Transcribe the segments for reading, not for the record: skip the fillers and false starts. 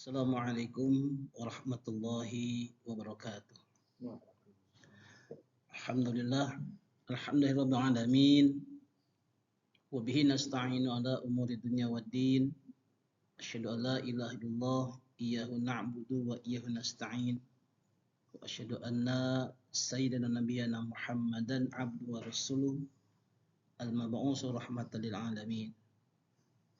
Assalamualaikum warahmatullahi wabarakatuh. Alhamdulillah, alhamdulillahirabbil alamin. Wa bihi nasta'inu ala umuri dunya waddin. Asyhadu an la ilaha illallah, iyyahu na'budu wa iyyahu nasta'in. Wa asyhadu anna sayyidina nabiyyana Muhammadan abduhu wa rasuluh al-mab'uts rahmatan lil alamin.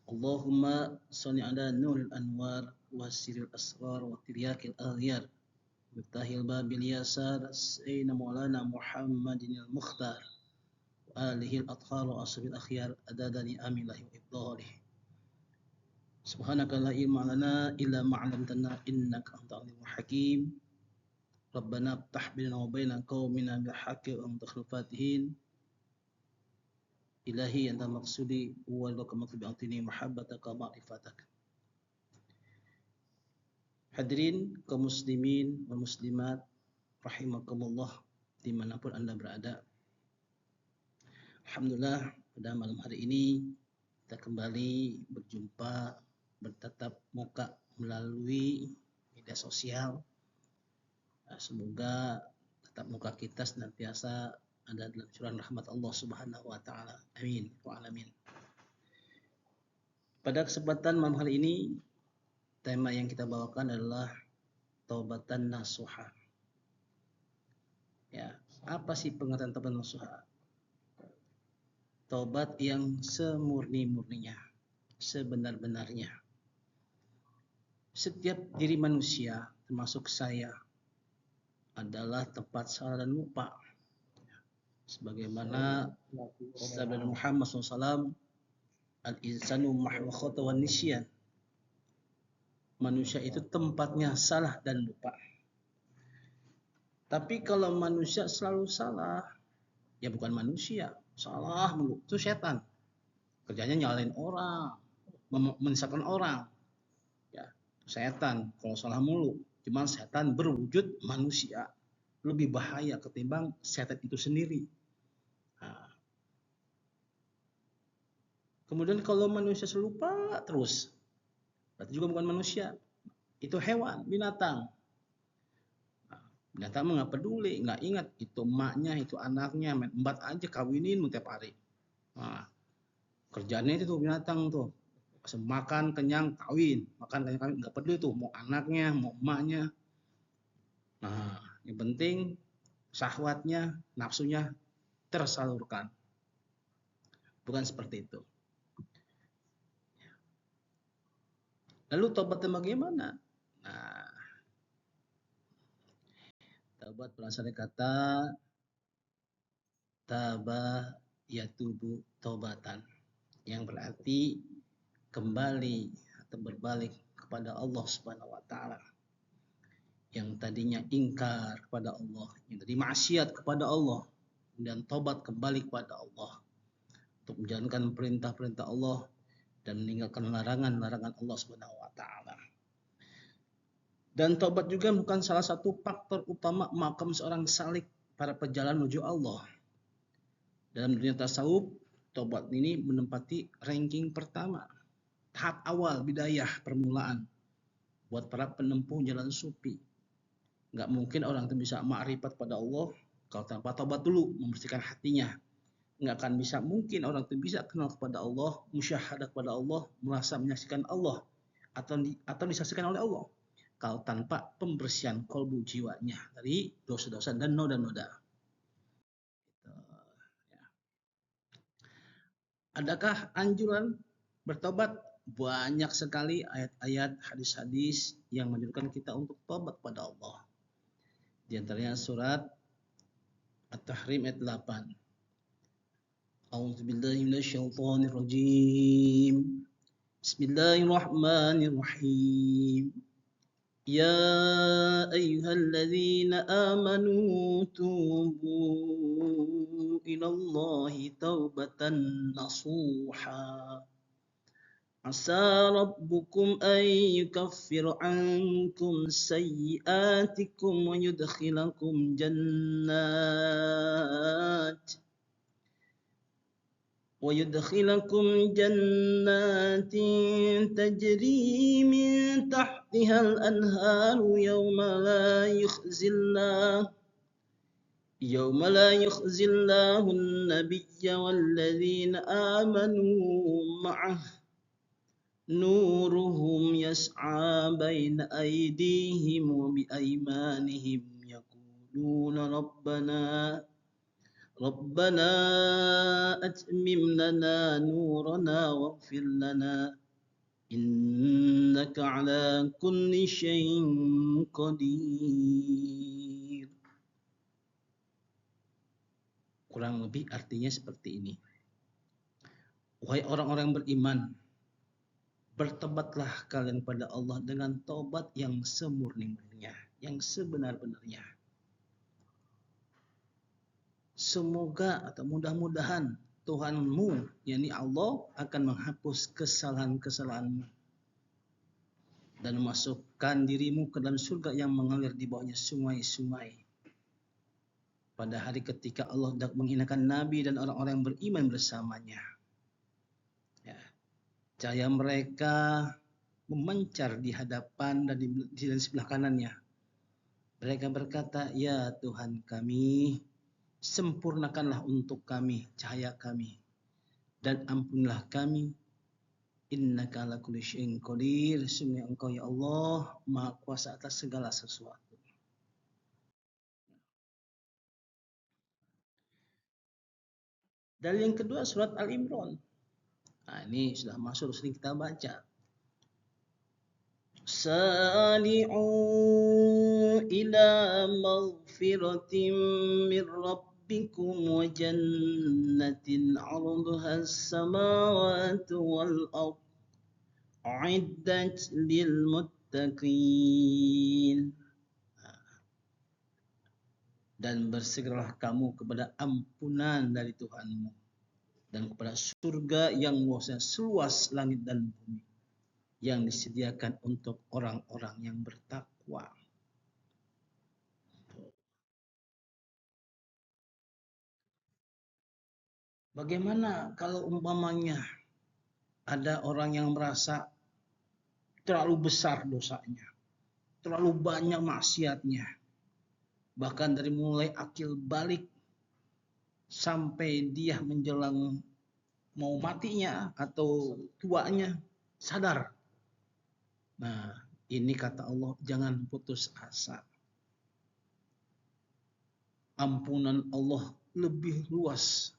Allahumma shalli ala nuril anwar wa sirril asrar wa tiryakil aghyar miftahil babil yasar sayyidina maulana Muhammadin al-mukhtar wa alihi al-athhar wa ashabil akhyar adadani amilahi wa ibdalihi. Subhanaka la ilma lana illa ma 'allamtana innaka antal alimul hakim. Rabbana iftah bainana wa baina qaumina bil haqqi wa anta khairul fatihin. Ilahi anta maqsudi wa laka matlubi antini mahabbataka ma'rifatak. Hadirin kaum muslimin wal muslimat rahimakumullah dimanapun Anda berada. Alhamdulillah pada malam hari ini kita kembali berjumpa bertatap muka melalui media sosial. Semoga tatap muka kita senantiasa ada dalam curahan rahmat Allah Subhanahu wa taala. Amin wa alamin. Pada kesempatan malam hari ini tema yang kita bawakan adalah taubatan nasuha. Ya, apa sih pengertian taubat nasuha? Taubat yang semurni-murninya, sebenar-benarnya. Setiap diri manusia, termasuk saya, adalah tempat salah dan lupa. Sebagaimana sabda Muhammad SAW, al-insanu mahwa khata wan nisyan. Manusia itu tempatnya salah dan lupa. Tapi kalau manusia selalu salah, ya bukan manusia, salah mulu. Itu setan. Kerjanya nyalain orang, menyesatkan orang. Ya, setan kalau salah mulu. Cuman setan berwujud manusia. Lebih bahaya ketimbang setan itu sendiri. Nah. Kemudian kalau manusia selupa terus, berarti juga bukan manusia. Itu hewan, binatang. Binatang nggak peduli, nggak ingat itu emaknya, itu anaknya, main embat aja kawinin tiap hari. Nah, kerjanya itu tuh binatang tuh, makan kenyang kawin, makan kenyang kawin, nggak peduli tuh mau anaknya, mau emaknya. Nah, yang penting syahwatnya, nafsunya tersalurkan. Bukan seperti itu. Lalu taubatnya bagaimana? Nah, taubat berasal dari kata taba yatubu taubatan, yang berarti kembali atau berbalik kepada Allah Subhanahu wa taala. Yang tadinya ingkar kepada Allah, yang tadi maksiat kepada Allah, dan taubat kembali kepada Allah untuk menjalankan perintah-perintah Allah dan meninggalkan larangan-larangan Allah Subhanahu wa taala. Dan taubat juga bukan salah satu faktor utama makam seorang salik para pejalan menuju Allah. Dalam dunia tasawuf, taubat ini menempati ranking pertama, tahap awal, bidayah, permulaan buat para penempuh jalan sufi. Nggak mungkin orang itu bisa ma'rifat pada Allah kalau tanpa taubat dulu, membersihkan hatinya. Nggak akan bisa mungkin orang itu bisa kenal kepada Allah, musyahadah kepada Allah, merasa menyaksikan Allah atau disaksikan oleh Allah kalau tanpa pembersihan kolbu jiwanya dari dosa-dosa dan noda-noda. Adakah anjuran bertobat? Banyak sekali ayat-ayat, hadis-hadis yang menunjukkan kita untuk tobat pada Allah. Di antaranya surat At-Tahrim ayat 8. A'udzubillahi minasyaitonirrajim. Bismillahirrahmanirrahim. Ya ayyuhalladzina amanu tubu ilallahi taubatan nasuha. Asa rabbukum an yukaffira ankum sayyiatikum wa yudkhilakum jannat ويدخلكم جنات تجري من تحتها الأنهار يوم لا يخزي الله النبي والذين آمنوا معه نورهم يسعى بين أيديهم وبأيمانهم يقولون ربنا أتمم لنا نورنا واغفر لنا إنك على كل شيء قدير. Kurang lebih artinya seperti ini. Wahai orang-orang beriman, bertobatlah kalian pada Allah dengan taubat yang semurni-murninya, yang sebenar-benarnya. Semoga atau mudah-mudahan Tuhanmu, yakni Allah, akan menghapus kesalahan-kesalahanmu dan memasukkan dirimu ke dalam surga yang mengalir di bawahnya sungai-sungai. Pada hari ketika Allah hendak menghinakan Nabi dan orang-orang yang beriman bersamanya. Ya, cahaya mereka memancar di hadapan dan di sebelah kanannya. Mereka berkata, ya Tuhan kami, sempurnakanlah untuk kami cahaya kami dan ampunilah kami. Innaka ala kulli syai'in qadir. Sungguh Engkau ya Allah Maha Kuasa atas segala sesuatu. Dan yang kedua surat Al-Imran. Nah, ini sudah masuk, sering kita baca. Sari'u ila maghfiratin min rabbikum wa jannatin 'arduha as-samawati wal ardh u'iddat lil muttaqin. Dan bersegeralah kamu kepada ampunan dari Tuhanmu dan kepada surga yang luasnya seluas langit dan bumi yang disediakan untuk orang-orang yang bertakwa. Bagaimana kalau umpamanya ada orang yang merasa terlalu besar dosanya, terlalu banyak maksiatnya, bahkan dari mulai akil balik sampai dia menjelang mau matinya atau tuanya sadar. Nah, ini kata Allah, jangan putus asa. Ampunan Allah lebih luas.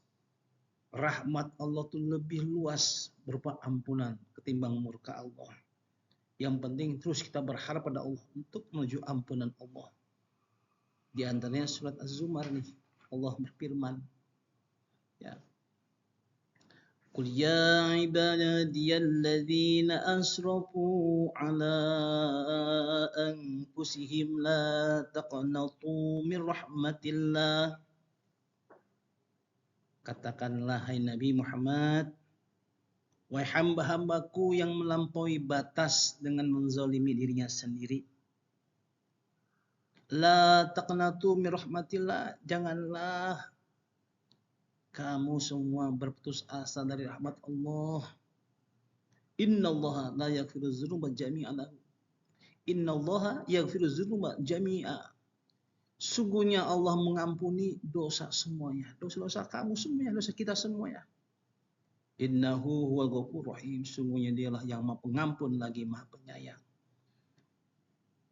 Rahmat Allah itu lebih luas berupa ampunan ketimbang murka Allah. Yang penting terus kita berharap pada Allah untuk menuju ampunan Allah. Di antaranya surat Az-Zumar nih, Allah berfirman, ya. Qul ya ibadiyalladzina asrafu ala anfusihim la taqnatu min rahmatillah. Katakanlah hai Nabi Muhammad, wahai hamba-hambaku yang melampaui batas dengan menzalimi dirinya sendiri. La taqnatu min rahmatillah, janganlah kamu semua berputus asa dari rahmat Allah. Innallaha la yaghfiru dzunuba jami'a. Innallaha yaghfiru dzunuba jami'a. Sungguhnya Allah mengampuni dosa semuanya. Dosa-dosa kamu semuanya, dosa kita semuanya. Innahu huwal ghafurur rahim. Sungguhnya dialah yang Maha Pengampun lagi Maha Penyayang.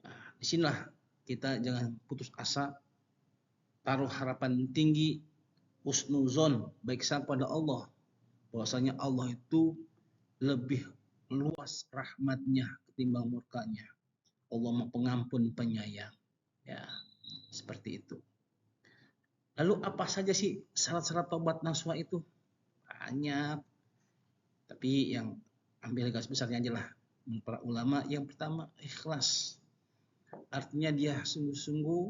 Nah, disinilah kita jangan putus asa, taruh harapan tinggi, husnuzon, baik sangka pada Allah, bahwasanya Allah itu lebih luas rahmatnya ketimbang murkanya. Allah Maha Pengampun Penyayang. Ya, seperti itu. Lalu apa saja sih syarat-syarat taubat nasuha itu? Banyak. Tapi yang ambil garis besarnya aja lah. Para ulama, yang pertama ikhlas. Artinya dia sungguh-sungguh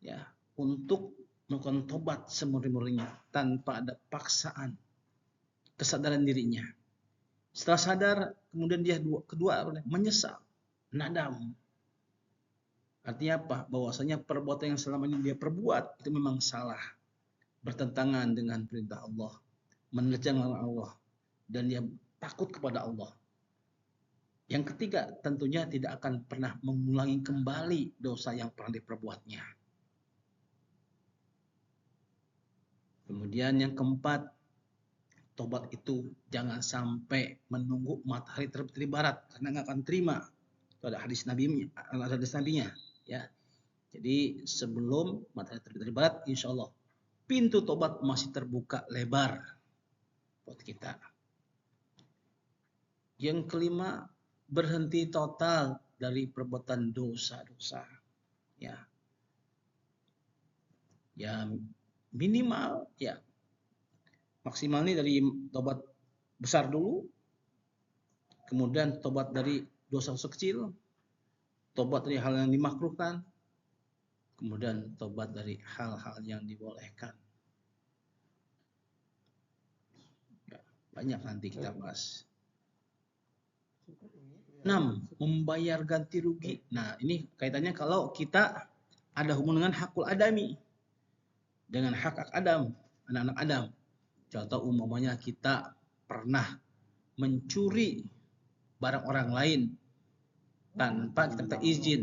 ya untuk melakukan tobat semurni-murninya tanpa ada paksaan, kesadaran dirinya. Setelah sadar, kemudian dia kedua menyesal, nadam. Artinya apa? Bahwasanya perbuatan yang selama ini dia perbuat itu memang salah, bertentangan dengan perintah Allah. menerjang Allah, dan dia takut kepada Allah. Yang ketiga, tentunya tidak akan pernah mengulangi kembali dosa yang pernah diperbuatnya. Kemudian yang keempat, tobat itu jangan sampai menunggu matahari terbit dari barat, karena nggak akan terima. Itu ada hadis nabinya, ya. Jadi sebelum matahari terbit dari barat, insya Allah pintu tobat masih terbuka lebar buat kita. Yang kelima, berhenti total dari perbuatan dosa-dosa. Ya, minimal, ya maksimal ini dari tobat besar dulu, kemudian tobat dari dosa-dosa kecil, tobat dari hal yang dimakruhkan, kemudian tobat dari hal-hal yang dibolehkan. Ya, banyak nanti kita bahas. 6. Membayar ganti rugi. Nah, ini kaitannya kalau kita ada hubungan dengan hakul adami, dengan hak Adam, anak-anak Adam. Contoh umpamanya kita pernah mencuri barang orang lain tanpa kita minta izin.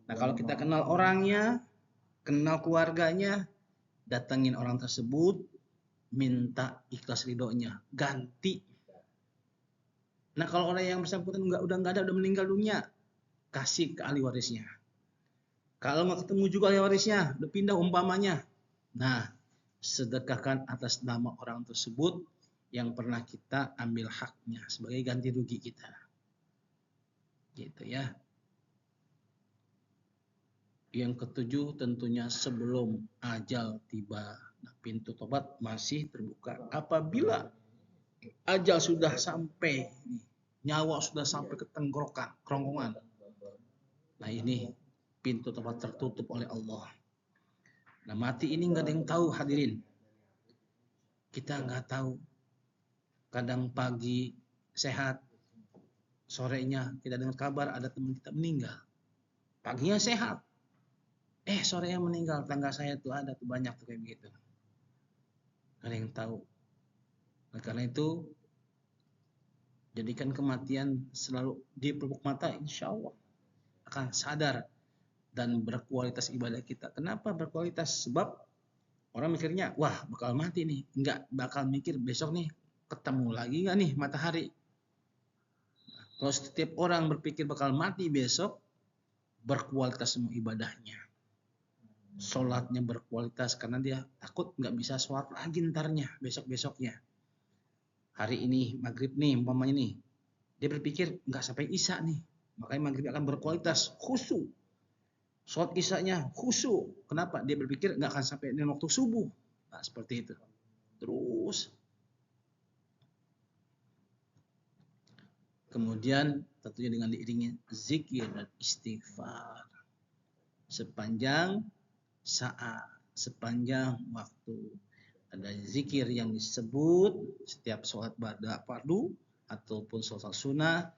Nah, kalau kita kenal orangnya, kenal keluarganya, datangin orang tersebut, minta ikhlas ridhonya, ganti. Nah, kalau orang yang bersangkutan udah nggak ada, udah meninggal dunia, kasih ke ahli warisnya. Kalau nggak ketemu juga ahli warisnya, udah pindah umpamanya, nah sedekahkan atas nama orang tersebut yang pernah kita ambil haknya sebagai ganti rugi kita. Gitu ya. Yang ketujuh, tentunya sebelum ajal tiba, nah, pintu tobat masih terbuka. Apabila ajal sudah sampai, nyawa sudah sampai ke tenggorokan, kerongkongan, nah ini pintu tobat tertutup oleh Allah. Nah, mati ini nggak ada yang tahu, hadirin. Kita nggak tahu. Kadang pagi sehat, sorenya kita dengar kabar ada teman kita meninggal. Paginya sehat, sorenya meninggal. Tangga saya tuh ada tuh, banyak tuh kayak begitu. Nggak ada yang tahu. Nah, karena itu jadikan kematian selalu di pelupuk mata, insya Allah akan sadar dan berkualitas ibadah kita. Kenapa berkualitas? Sebab orang mikirnya, wah bakal mati nih. Enggak, bakal mikir besok nih ketemu lagi nggak nih matahari. Nah, kalau setiap orang berpikir bakal mati besok, berkualitas semua ibadahnya. Sholatnya berkualitas karena dia takut nggak bisa sholat lagi ntarnya, besok-besoknya. Hari ini maghrib nih umpamanya nih, dia berpikir nggak sampai isya nih, makanya maghrib akan berkualitas, khusyuk. Sholat isyanya khusyuk. Kenapa? Dia berpikir nggak akan sampai dengan waktu subuh. Nah, seperti itu. Terus kemudian tentunya dengan diiringi zikir dan istighfar sepanjang saat, sepanjang waktu. Ada zikir yang disebut setiap sholat fardu ataupun sholat sunnah.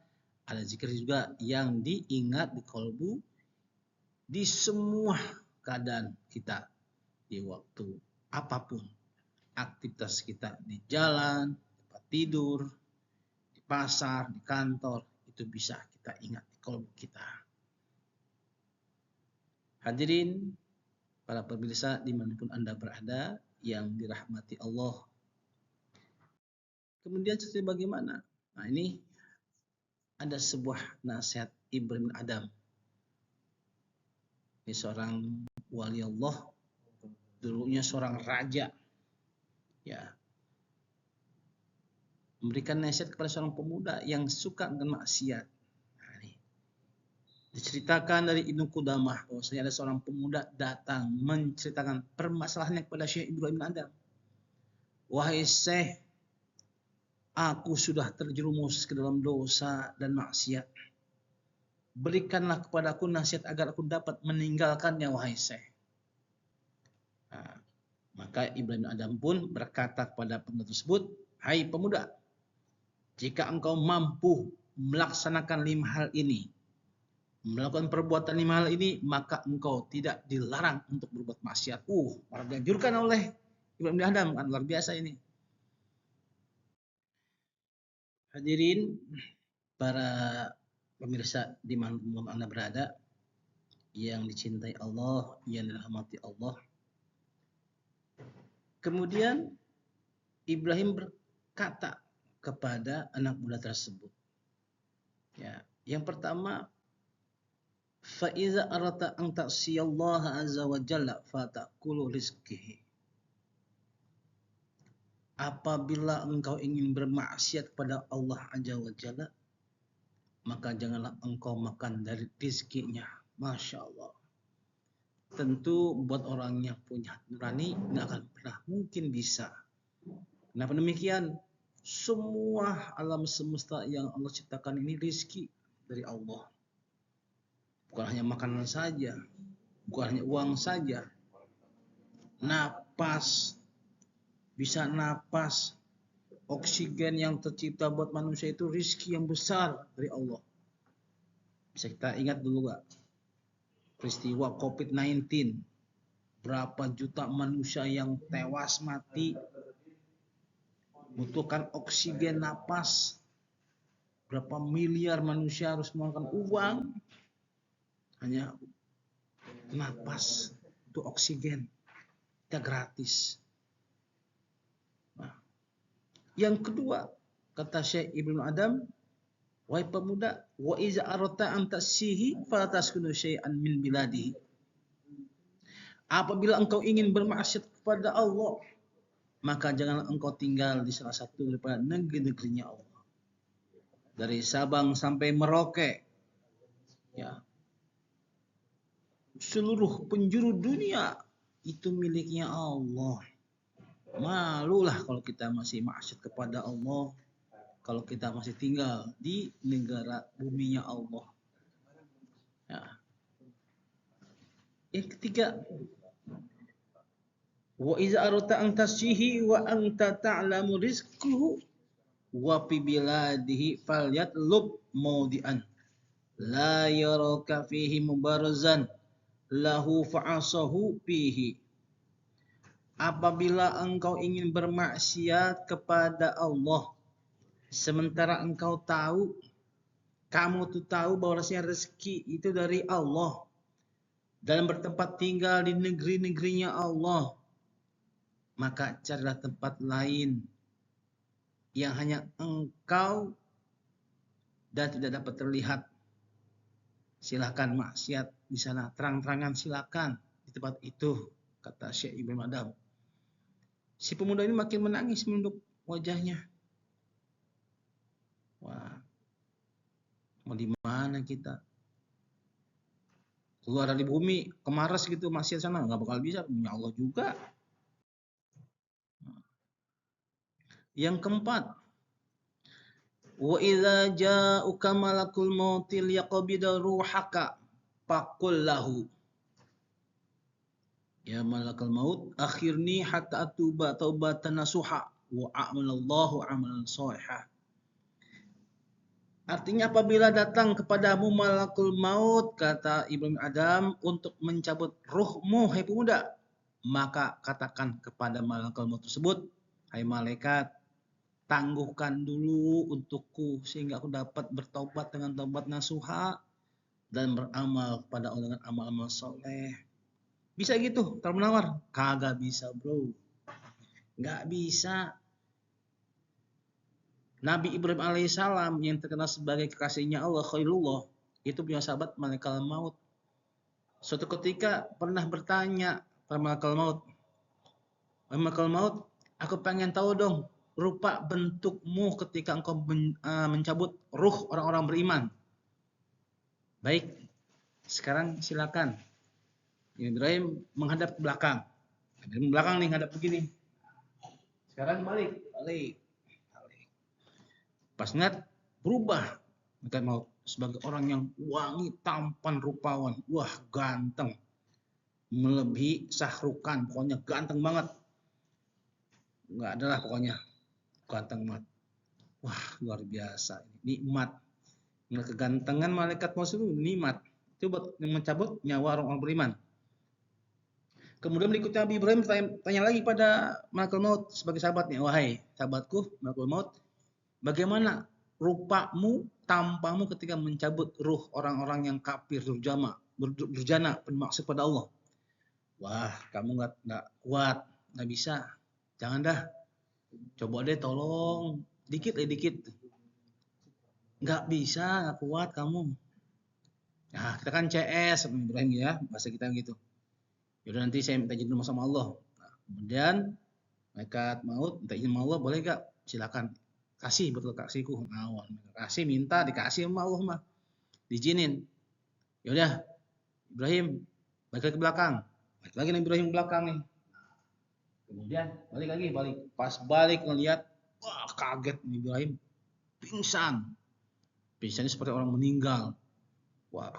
Ada zikir juga yang diingat di qalbu di semua keadaan kita, di waktu apapun, aktivitas kita di jalan, tempat tidur, di pasar, di kantor, itu bisa kita ingat di qalbu kita. Hadirin para pemirsa dimanapun Anda berada yang dirahmati Allah. Kemudian seperti bagaimana? Nah, ini ada sebuah nasihat Ibrahim bin Adam. Ini seorang wali Allah, dulunya seorang raja, ya, memberikan nasihat kepada seorang pemuda yang suka dengan maksiat. Nah, ini diceritakan dari Ibnu Qudamah bahwasanya ada seorang pemuda datang menceritakan permasalahannya kepada Syekh Ibrahim bin Adam. Wahai Syekh, aku sudah terjerumus ke dalam dosa dan maksiat. Berikanlah kepadaku nasihat agar aku dapat meninggalkannya, wahai Syekh. Nah, maka Ibrahim bin Adam pun berkata kepada pemuda tersebut, hai pemuda, jika engkau mampu melaksanakan 5 hal ini, melakukan perbuatan 5 hal ini, maka engkau tidak dilarang untuk berbuat maksiat. Dianjurkan oleh Ibrahim bin Adam, kan luar biasa ini. Hadirin para pemirsa di mana Anda berada yang dicintai Allah, yang dirahmati Allah. Kemudian Ibrahim berkata kepada anak muda tersebut. Ya, yang pertama, fa iza arata an ta'siyallaha azza wa jalla fataqulu rizqihi. Apabila engkau ingin bermaksiat kepada Allah azza wa jalla, maka janganlah engkau makan dari rizkinya. Masya Allah. Tentu buat orang yang punya nurani nggak akan pernah mungkin bisa. Kenapa demikian? Semua alam semesta yang Allah ciptakan ini rizki dari Allah. Bukan hanya makanan saja, bukan hanya uang saja. Napas, bisa napas, oksigen yang tercipta buat manusia itu rizki yang besar dari Allah. Bisa kita ingat dulu gak? Peristiwa COVID-19, berapa juta manusia yang tewas mati, butuhkan oksigen napas, berapa miliar manusia harus mengeluarkan uang hanya napas untuk oksigen, kita gratis. Nah, yang kedua, kata Syekh Ibnu Adam, wahai pemuda, wa iza arata an tasihi fala taskunu syai'an min biladihi. Apabila engkau ingin bermaksiat kepada Allah, maka janganlah engkau tinggal di salah satu daripada negeri-negerinya Allah. Dari Sabang sampai Merauke, ya, seluruh penjuru dunia itu miliknya Allah. Malulah kalau kita masih maksiat kepada Allah, kalau kita masih tinggal di negara buminya Allah. Ya. Yang ketiga, wa iza arata an tasyihi wa anta ta'lamu rizquhu wa fi biladihi falyatlub mawdi'an la yaraka fihi mubarazan lahu fa'asahu fihi. Apabila engkau ingin bermaksiat kepada Allah, sementara engkau tahu, kamu tuh tahu bahwa rezeki itu dari Allah dan bertempat tinggal di negeri-negerinya Allah, maka carilah tempat lain yang hanya engkau dan tidak dapat terlihat. Silakan maksiat di sana, terang-terangan silakan di tempat itu, kata Syekh Ibnu Adam. Si pemuda ini makin menangis menunduk wajahnya. Wah, mau di mana kita? Keluar dari bumi, ke Mars gitu, maksiat sana nggak bakal bisa, punya Allah juga. Yang keempat, wa idza ja'uka malakul mauti liyaqbida ruhaka faqul lahu ya malakal maut akhirni hatta atuba taubatan nasuha wa a'malallahu amalan shaliha. Artinya apabila datang kepadamu malakul maut, kata Ibnu Adam, untuk mencabut ruhmu, hai pemuda, maka katakan kepada malakul maut tersebut, hai malaikat, tangguhkan dulu untukku sehingga aku dapat bertobat dengan taubat nasuha dan beramal kepada Allah dengan amal-amal soleh. Bisa gitu, menawar? Kagak bisa, bro. Nggak bisa. Nabi Ibrahim alaihissalam yang terkenal sebagai kekasihnya Allah, Khalilullah, itu punya sahabat malaikat maut. Suatu ketika pernah bertanya pada malaikat maut, malaikat maut, aku pengen tahu dong rupa bentukmu ketika engkau mencabut ruh orang-orang beriman. Baik, sekarang silakan. Ibrahim menghadap ke belakang. Ibrahim belakang nih, hadap begini. Sekarang balik. Pas ngeliat berubah, mereka mau sebagai orang yang wangi, tampan, rupawan, wah ganteng, melebihi Syahrukan, pokoknya ganteng banget, nggak ada lah pokoknya, ganteng banget, wah luar biasa, nikmat, ngeliat kegantengan malaikat maut itu nikmat, itu buat mencabut nyawa orang-orang beriman. Kemudian berikutnya Nabi Ibrahim tanya lagi pada malaikat maut sebagai sahabatnya, wahai sahabatku malaikat maut, bagaimana rupamu, tampamu ketika mencabut ruh orang-orang yang kafir, durjana, bermaksud pada Allah. Wah, kamu nggak kuat, nggak bisa. Jangan dah. Coba deh tolong, dikit. Nggak bisa, nggak kuat kamu. Nah, kita kan CS, Ibrahim ya, bahasa kita gitu. Yaudah nanti saya minta izin sama Allah. Nah, kemudian malaikat maut minta izin sama Allah, boleh gak? Silakan. Kasih, betul kasihku. Nah, kasih, minta, dikasih sama Allah mah. Dijinin. Yaudah, Ibrahim, balik ke belakang. Balik lagi nih Ibrahim ke belakang nih. Kemudian balik. Pas balik ngeliat, wah kaget nih Ibrahim. Pingsan. Pingsannya seperti orang meninggal. Wah,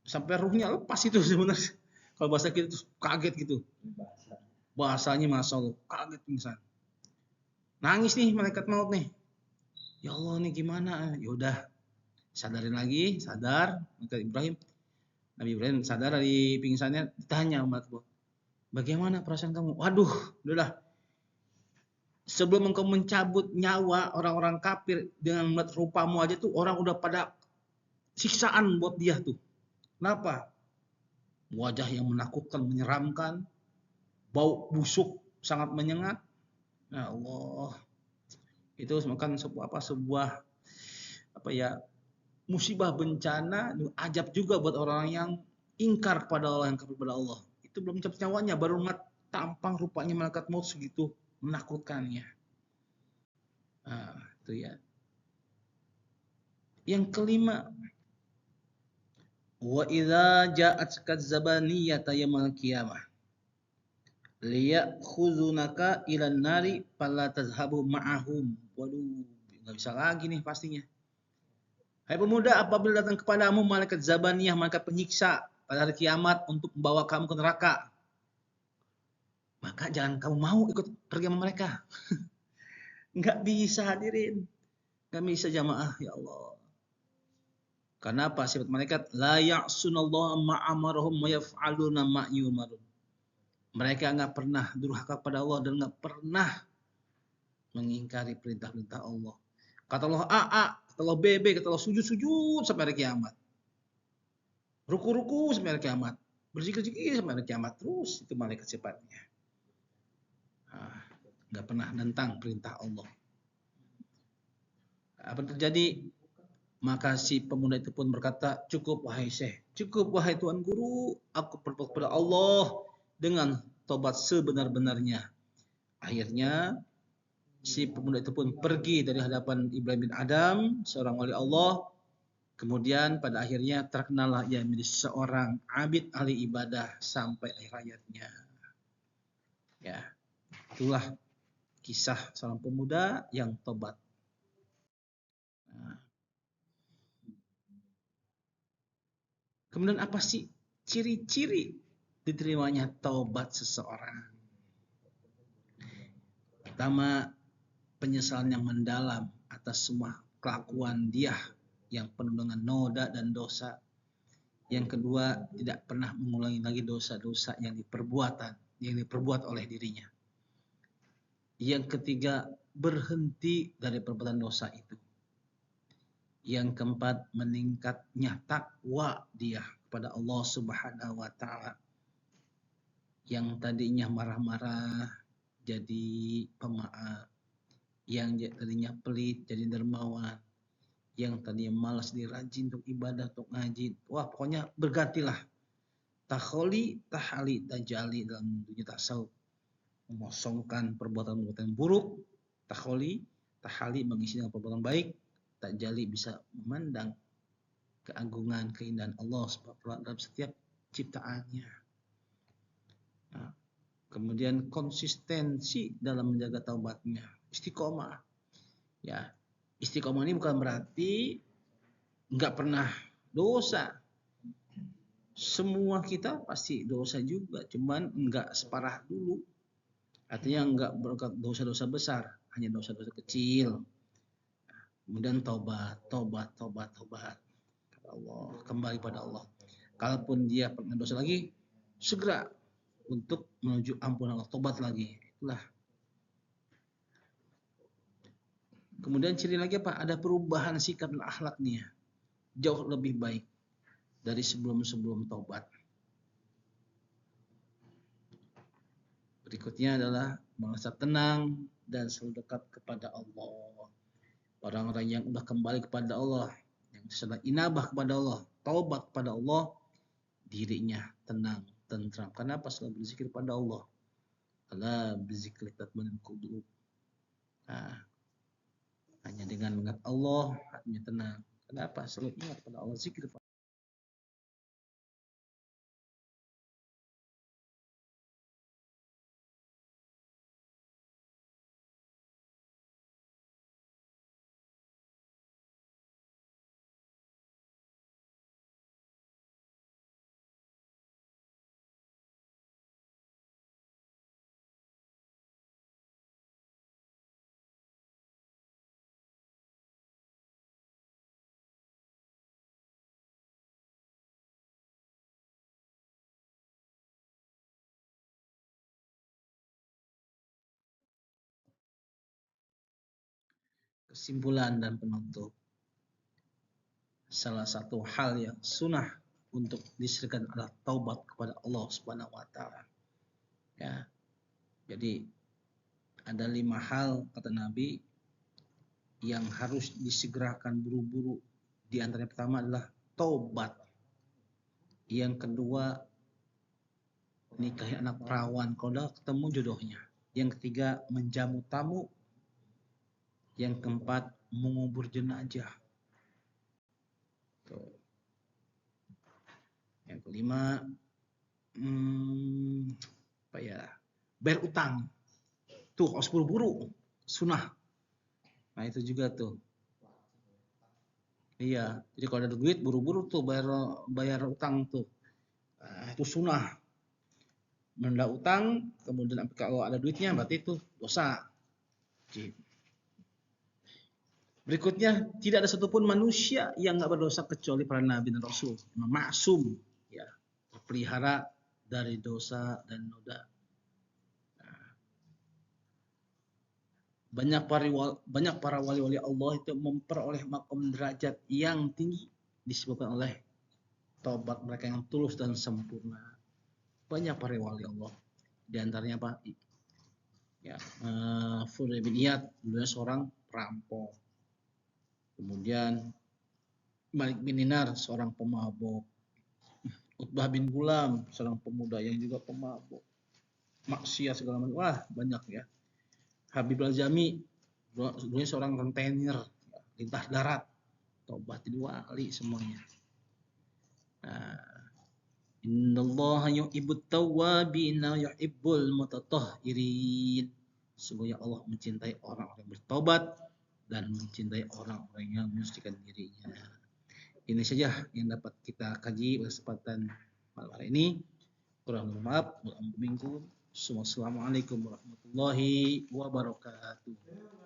sampai ruhnya lepas itu sebenarnya. Kalau bahasa kita itu kaget gitu. Bahasanya Masya Allah, kaget pingsan. Nangis nih malaikat maut nih. Ya Allah nih gimana? Ya udah, sadarin lagi, sadar. Malaikat Ibrahim, Nabi Ibrahim sadar dari pingsannya, ditanya malaikat maut, bagaimana perasaan kamu? Waduh, udahlah. Sebelum engkau mencabut nyawa orang-orang kafir dengan melihat rupamu aja tuh orang udah pada siksaan buat dia tuh. Kenapa? Wajah yang menakutkan, menyeramkan, bau busuk sangat menyengat. Ya Allah, itu bukan sebuah musibah bencana, ajab juga buat orang yang ingkar kepada Allah, yang kafir kepada Allah. Itu belum cabut nyawanya, baru ngeliat tampang rupanya malaikat maut segitu menakutkannya. Nah, itu ya. Yang kelima, wa idza ja'at kadzabaniyata yaumil qiyamah liyakhuzunaka ilan nari fala tazhabu ma'ahum. Waduh, nggak bisa lagi nih pastinya. Hai pemuda, apabila datang kepadamu malaikat Zabaniyah, malaikat penyiksa pada hari kiamat untuk membawa kamu ke neraka, maka jangan kamu mau ikut pergi sama mereka. Nggak bisa hadirin. Nggak bisa jamaah, ya Allah. Karena apa? Sifat malaikat, la ya'sunallaha ma'amarahum wa yaf'aluna ma'yumarun. Mereka nggak pernah durhaka kepada Allah dan nggak pernah mengingkari perintah-perintah Allah. Kata Allah A, kata Allah B, kata Allah sujud sampai hari kiamat. Ruku-ruku sampai hari kiamat. Berzikir-zikir sampai hari kiamat. Terus itu malaikat sifatnya. Nggak pernah nentang perintah Allah. Apa yang terjadi? Maka si pemuda itu pun berkata, cukup wahai Syekh, cukup wahai Tuan Guru, aku bertobat kepada Allah dengan tobat sebenar-benarnya. Akhirnya si pemuda itu pun pergi dari hadapan Ibrahim bin Adam, seorang wali Allah. Kemudian pada akhirnya terkenallah ia menjadi seorang abid ahli ibadah sampai akhir hayatnya. Ya, itulah kisah seorang pemuda yang tobat. Nah, kemudian apa sih ciri-ciri diterimanya taubat seseorang? Pertama, penyesalan yang mendalam atas semua kelakuan dia yang penuh dengan noda dan dosa. Yang kedua, tidak pernah mengulangi lagi dosa-dosa yang diperbuat oleh dirinya. Yang ketiga, berhenti dari perbuatan dosa itu. Yang keempat, meningkatnya takwa dia kepada Allah Subhanahu wa taala. Yang tadinya marah-marah jadi pemaaf. Yang tadinya pelit jadi dermawan. Yang tadinya malas dirajin untuk ibadah, untuk ngaji. Wah, pokoknya bergantilah. Takholi, tahali, tajali dalam dunia tasawuf. Mengosongkan perbuatan-perbuatan buruk. Takholi, tahali mengisi dengan perbuatan baik. Tajali bisa memandang keagungan, keindahan Allah dalam setiap ciptaannya. Nah, kemudian konsistensi dalam menjaga taubatnya, istiqomah. Ya, istiqomah ini bukan berarti nggak pernah dosa. Semua kita pasti dosa juga, cuman nggak separah dulu. Artinya nggak berkat dosa-dosa besar, hanya dosa-dosa kecil. Kemudian taubat. Kata Allah, kembali pada Allah. Kalaupun dia pernah dosa lagi, segera untuk menuju ampunan Allah, tobat lagi. Itulah. Kemudian ciri lagi apa? Ada perubahan sikap dan akhlaknya. Jauh lebih baik dari sebelum taubat. Berikutnya adalah merasa tenang dan selalu dekat kepada Allah. Orang-orang yang sudah kembali kepada Allah, yang sudah inabah kepada Allah, taubat kepada Allah, dirinya tenang, tentram. Kenapa? Selalu berzikir pada Allah. Ala berzikir tatma'innul qulub. Nah, hanya dengan mengingat Allah, hatinya tenang. Kenapa? Selalu ingat pada Allah, zikir. Kesimpulan dan penutup. Salah satu hal yang sunnah untuk diserikan adalah taubat kepada Allah Subhanahu wa taala. Ya. Jadi ada 5 hal kata Nabi yang harus disegerakan buru-buru. Di antaranya pertama adalah taubat. Yang kedua, nikahi anak perawan kalau udah ketemu jodohnya. Yang ketiga, menjamu tamu. Yang keempat, mengubur jenazah. Tuh. Yang kelima, apa ya? Bayar utang. Tuh harus buru-buru, sunnah. Nah itu juga tuh. Iya, jadi kalau ada duit buru-buru tuh bayar utang tuh. Nah, itu sunnah. Menunda utang, kemudian kalau ada duitnya berarti itu dosa. Berikutnya, tidak ada satupun manusia yang nggak berdosa kecuali para nabi dan rasul. Maksum, ya, terpelihara dari dosa dan noda. Banyak para wali-wali Allah itu memperoleh makom derajat yang tinggi disebabkan oleh taubat mereka yang tulus dan sempurna. Banyak para wali Allah. Di antaranya apa? Ya, Fudail bin Iyad, dulunya seorang perampok. Kemudian Malik bin Dinar, seorang pemabuk. Utbah bin Gulam, seorang pemuda yang juga pemabuk. Maksiat segala macam. Wah, banyak ya. Habib Al-Jami, dulunya seorang rentenir, lintas darat. Tobat jadi wali semuanya. Innallaha yuhibbut tawwabin wa yuhibbul mutatahhirin. Sesungguhnya Allah mencintai orang-orang yang bertobat dan mencintai orang-orang yang menyucikan dirinya. Ini saja yang dapat kita kaji pada kesempatan malam hari ini. Kurang maaf, Assalamualaikum warahmatullahi wabarakatuh.